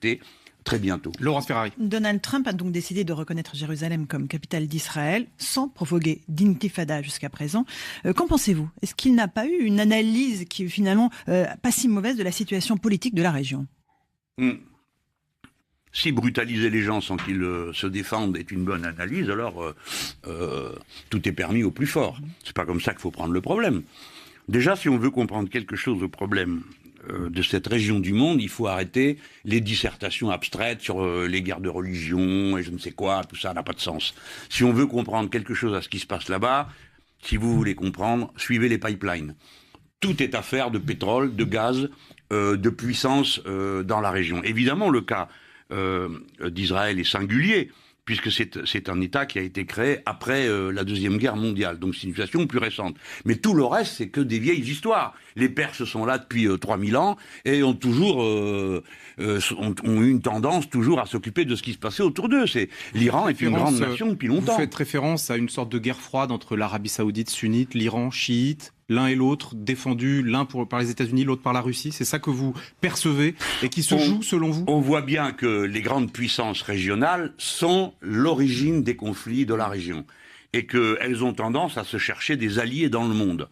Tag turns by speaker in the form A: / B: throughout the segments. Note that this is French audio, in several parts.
A: respecter très bientôt.
B: Laurence Ferrari.
C: Donald Trump a donc décidé de reconnaître Jérusalem comme capitale d'Israël sans provoquer d'intifada jusqu'à présent. Qu'en pensez-vous? Est-ce qu'il n'a pas eu une analyse qui est finalement pas si mauvaise de la situation politique de la région?
A: Si brutaliser les gens sans qu'ils se défendent est une bonne analyse, alors tout est permis au plus fort. C'est pas comme ça qu'il faut prendre le problème. Déjà, si on veut comprendre quelque chose au problème de cette région du monde, il faut arrêter les dissertations abstraites sur les guerres de religion et je ne sais quoi, tout ça n'a pas de sens. Si on veut comprendre quelque chose à ce qui se passe là-bas, si vous voulez comprendre, suivez les pipelines. Tout est affaire de pétrole, de gaz, de puissance dans la région. Évidemment, le cas d'Israël est singulier, puisque c'est un État qui a été créé après la Deuxième Guerre mondiale. Donc c'est une situation plus récente. Mais tout le reste, c'est que des vieilles histoires. Les Perses sont là depuis 3000 ans et ont toujours ont eu une tendance toujours à s'occuper de ce qui se passait autour d'eux. L'Iran est une grande nation depuis longtemps.
B: Vous faites référence à une sorte de guerre froide entre l'Arabie Saoudite sunnite, l'Iran chiite, l'un et l'autre défendus, l'un par les États-Unis, l'autre par la Russie. C'est ça que vous percevez et qui se joue selon vous?
A: On voit bien que les grandes puissances régionales sont l'origine des conflits de la région et qu'elles ont tendance à se chercher des alliés dans le monde.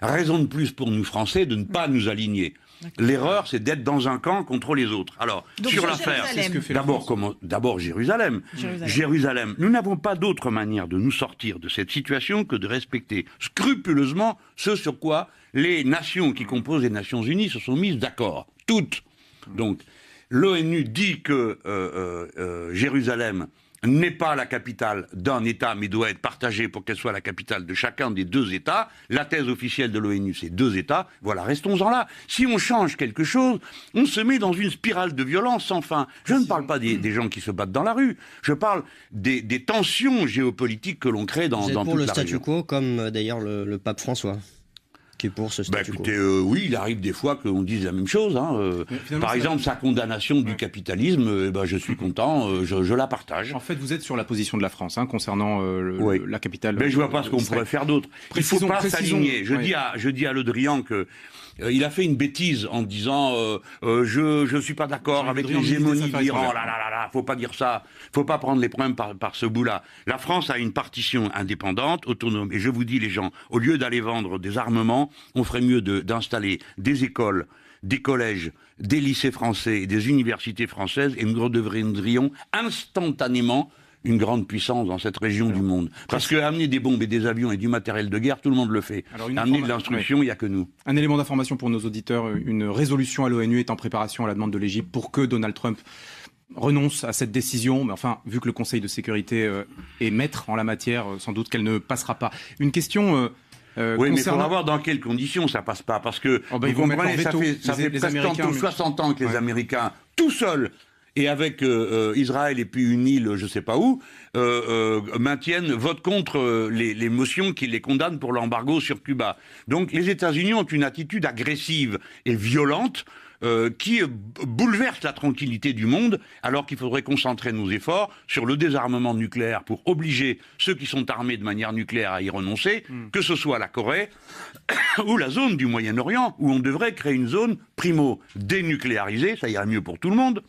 A: Raison de plus pour nous Français de ne pas nous aligner. L'erreur, c'est d'être dans un camp contre les autres. Alors, donc, sur l'affaire, d'abord Jérusalem. Jérusalem. Nous n'avons pas d'autre manière de nous sortir de cette situation que de respecter scrupuleusement ce sur quoi les nations qui composent les Nations Unies se sont mises d'accord. Toutes. Donc, l'ONU dit que Jérusalem n'est pas la capitale d'un État, mais doit être partagée pour qu'elle soit la capitale de chacun des deux États. La thèse officielle de l'ONU, c'est deux États. Voilà, restons-en là. Si on change quelque chose, on se met dans une spirale de violence sans fin. Je ne parle pas des gens qui se battent dans la rue. Je parle des tensions géopolitiques que l'on crée dans toute la région.
D: Vous êtes pour le statu quo, comme d'ailleurs le pape François, qui est pour ce statu quo.
A: Écoutez, oui, il arrive des fois qu'on dise la même chose. Par exemple, sa condamnation du capitalisme, je suis content, je la partage.
B: En fait, vous êtes sur la position de la France concernant la capitale.
A: Mais je vois pas ce qu'on pourrait faire d'autre. Il faut pas s'aligner. Je dis à Le Drian que il a fait une bêtise en disant je suis pas d'accord avec l'hégémonie de l'Iran. Faut pas dire ça. Faut pas prendre les problèmes par ce bout-là. La France a une partition indépendante, autonome. Et je vous dis, les gens, au lieu d'aller vendre des armements, on ferait mieux d'installer des écoles, des collèges, des lycées français et des universités françaises, et nous redeviendrions instantanément une grande puissance dans cette région du monde. Parce que amener des bombes et des avions et du matériel de guerre, tout le monde le fait. Amener de l'instruction, il n'y a que nous.
B: Un élément d'information pour nos auditeurs, une résolution à l'ONU est en préparation à la demande de l'Égypte pour que Donald Trump renonce à cette décision, mais enfin, vu que le Conseil de sécurité est maître en la matière, sans doute qu'elle ne passera pas. Une question...
A: oui, mais il faudra voir dans quelles conditions ça passe pas, parce que vous comprenez, ça fait presque 60 ans que les Américains, tout seuls, et avec Israël et puis une île, je ne sais pas où, votent contre les motions qui les condamnent pour l'embargo sur Cuba. Donc les États-Unis ont une attitude agressive et violente qui bouleverse la tranquillité du monde, alors qu'il faudrait concentrer nos efforts sur le désarmement nucléaire pour obliger ceux qui sont armés de manière nucléaire à y renoncer, que ce soit la Corée ou la zone du Moyen-Orient, où on devrait créer une zone dénucléarisée, ça ira mieux pour tout le monde.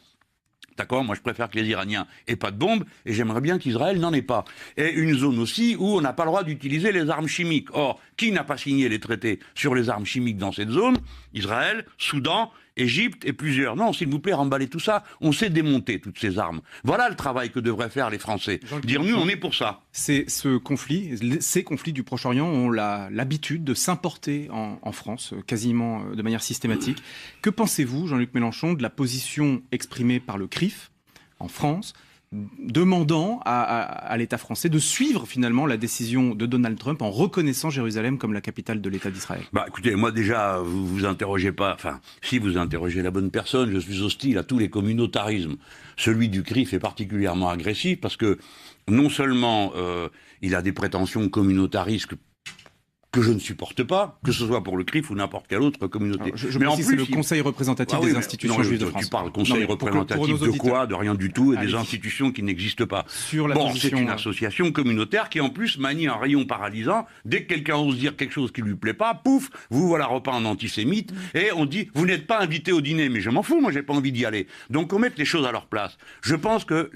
A: D'accord, moi je préfère que les Iraniens aient pas de bombes et j'aimerais bien qu'Israël n'en ait pas. Et une zone aussi où on n'a pas le droit d'utiliser les armes chimiques. Or, qui n'a pas signé les traités sur les armes chimiques dans cette zone? Israël, Soudan, Égypte et plusieurs. Non, s'il vous plaît, remballez tout ça. On sait démonter toutes ces armes. Voilà le travail que devraient faire les Français. Dire nous, on est pour ça.
B: Ces conflits du Proche-Orient ont l'habitude de s'importer en France, quasiment de manière systématique. Que pensez-vous, Jean-Luc Mélenchon, de la position exprimée par le CRIF en France, demandant à l'État français de suivre finalement la décision de Donald Trump en reconnaissant Jérusalem comme la capitale de l'État d'Israël?
A: Écoutez, moi déjà, vous interrogez pas, enfin, si vous interrogez la bonne personne, je suis hostile à tous les communautarismes. Celui du CRIF est particulièrement agressif parce que non seulement il a des prétentions communautaristes que je ne supporte pas, que ce soit pour le CRIF ou n'importe quelle autre communauté.
B: Mais en plus, c'est le Conseil représentatif des institutions juives de France.
A: Tu parles Conseil représentatif de quoi? De rien du tout, et des institutions qui n'existent pas. C'est une association communautaire qui en plus manie un rayon paralysant. Dès que quelqu'un ose dire quelque chose qui lui plaît pas, pouf, vous voilà repeint en antisémite, et on dit vous n'êtes pas invité au dîner, mais je m'en fous, moi j'ai pas envie d'y aller. Donc on met les choses à leur place. Je pense que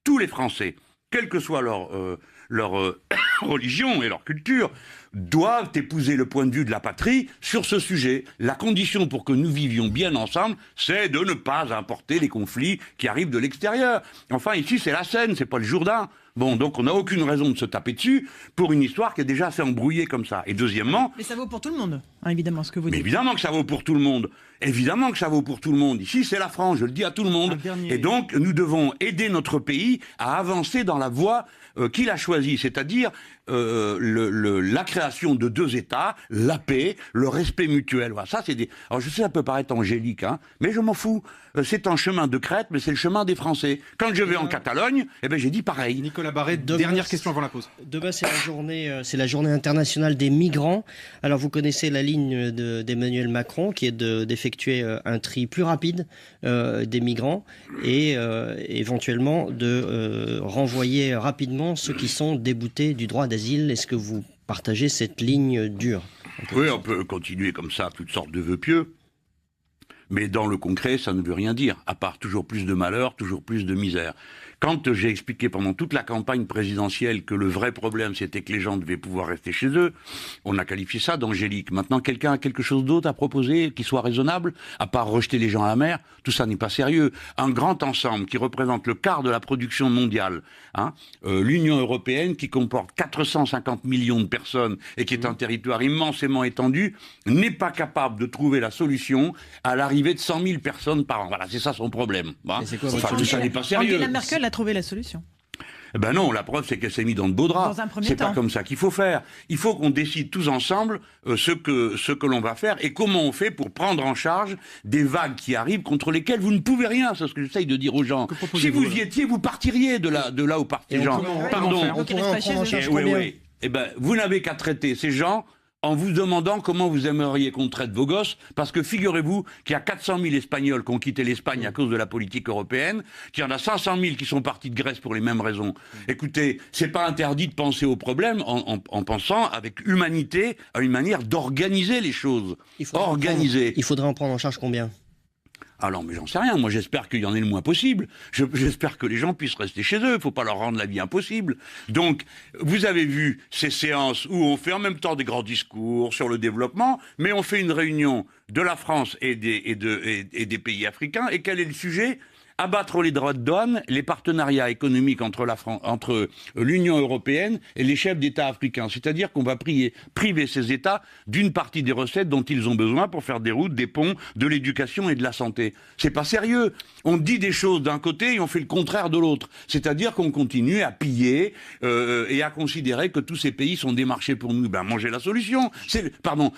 A: tous les Français, quelle que soit leur religion et leur culture, doivent épouser le point de vue de la patrie sur ce sujet. La condition pour que nous vivions bien ensemble, c'est de ne pas importer les conflits qui arrivent de l'extérieur. Enfin, ici, c'est la Seine, c'est pas le Jourdain. Bon, donc on n'a aucune raison de se taper dessus pour une histoire qui est déjà assez embrouillée comme ça. Et deuxièmement...
C: Mais ça vaut pour tout le monde, hein, évidemment, ce que vous dites.
A: Évidemment que ça vaut pour tout le monde. Évidemment que ça vaut pour tout le monde. Ici, c'est la France, je le dis à tout le monde. Et donc, nous devons aider notre pays à avancer dans la voie qu'il a choisie, c'est-à-dire la création de 2 États, la paix, le respect mutuel. Voilà, ça, c'est des... Alors, je sais, ça peut paraître angélique, hein, mais je m'en fous. C'est un chemin de crête, mais c'est le chemin des Français. Quand je vais en Catalogne, j'ai dit pareil.
B: Nicolas Barret, dernière question avant la pause.
D: Demain, c'est la journée internationale des migrants. Alors, vous connaissez la ligne d'Emmanuel Macron, qui est d'effectuer un tri plus rapide des migrants et éventuellement de renvoyer rapidement ceux qui sont déboutés du droit d'asile. Est-ce que vous partagez cette ligne dure?
A: Oui, on peut continuer comme ça, toutes sortes de vœux pieux. Mais dans le concret, ça ne veut rien dire, à part toujours plus de malheur, toujours plus de misère. Quand j'ai expliqué pendant toute la campagne présidentielle que le vrai problème, c'était que les gens devaient pouvoir rester chez eux, on a qualifié ça d'angélique. Maintenant, quelqu'un a quelque chose d'autre à proposer qui soit raisonnable, à part rejeter les gens à la mer? Tout ça n'est pas sérieux. Un grand ensemble qui représente le quart de la production mondiale, hein, l'Union européenne qui comporte 450 millions de personnes et qui est un territoire immensément étendu, n'est pas capable de trouver la solution à l'arrivée de 100 000 personnes par an. Voilà, c'est ça son problème. Hein.
D: C'est quoi votre
A: ça n'est pas sérieux.
C: Angela Merkel a trouvé la solution.
A: Ben non, la preuve c'est qu'elle s'est mise dans de beaux draps. C'est pas comme ça qu'il faut faire. Il faut qu'on décide tous ensemble ce que l'on va faire et comment on fait pour prendre en charge des vagues qui arrivent contre lesquelles vous ne pouvez rien. C'est ce que j'essaye de dire aux gens. Si vous y étiez, vous partiriez de là où partent les gens. Pardon.
D: On pourrait en prendre en charge combien?
A: Oui. Eh ben, vous n'avez qu'à traiter ces gens en vous demandant comment vous aimeriez qu'on traite vos gosses, parce que figurez-vous qu'il y a 400 000 Espagnols qui ont quitté l'Espagne à cause de la politique européenne, qu'il y en a 500 000 qui sont partis de Grèce pour les mêmes raisons. Écoutez, c'est pas interdit de penser au problème en pensant avec humanité à une manière d'organiser les choses.
D: Il faudrait en prendre en charge combien?
A: Alors, mais j'en sais rien. Moi, j'espère qu'il y en ait le moins possible. J'espère que les gens puissent rester chez eux. Il ne faut pas leur rendre la vie impossible. Donc, vous avez vu ces séances où on fait en même temps des grands discours sur le développement, mais on fait une réunion de la France et des pays africains. Et quel est le sujet ? Abattre les droits de douane, les partenariats économiques entre l'Union européenne et les chefs d'État africains. C'est-à-dire qu'on va priver ces États d'une partie des recettes dont ils ont besoin pour faire des routes, des ponts, de l'éducation et de la santé. C'est pas sérieux. On dit des choses d'un côté et on fait le contraire de l'autre. C'est-à-dire qu'on continue à piller et à considérer que tous ces pays sont des marchés pour nous. Ben, mangez la solution.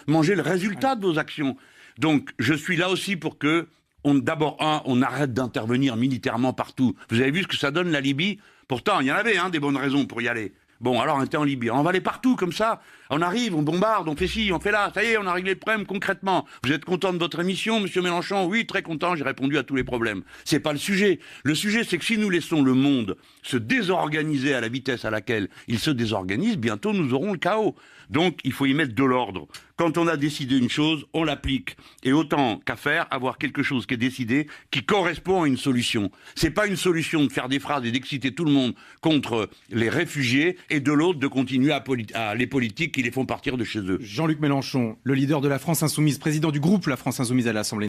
A: Mangez le résultat de vos actions. Donc, je suis là aussi pour que d'abord, on arrête d'intervenir militairement partout. Vous avez vu ce que ça donne, la Libye? Pourtant, il y en avait des bonnes raisons pour y aller. Bon, alors on était en Libye. On va aller partout comme ça. On arrive, on bombarde, on fait ci, on fait là. Ça y est, on a réglé le problème concrètement. Vous êtes content de votre émission, monsieur Mélenchon? Oui, très content, j'ai répondu à tous les problèmes. C'est pas le sujet. Le sujet, c'est que si nous laissons le monde se désorganiser à la vitesse à laquelle il se désorganise, bientôt nous aurons le chaos. Donc, il faut y mettre de l'ordre. Quand on a décidé une chose, on l'applique. Et autant qu'à faire, avoir quelque chose qui est décidé, qui correspond à une solution. C'est pas une solution de faire des phrases et d'exciter tout le monde contre les réfugiés, et de l'autre de continuer à les politiques qui les font partir de chez eux.
B: Jean-Luc Mélenchon, le leader de la France Insoumise, président du groupe La France Insoumise à l'Assemblée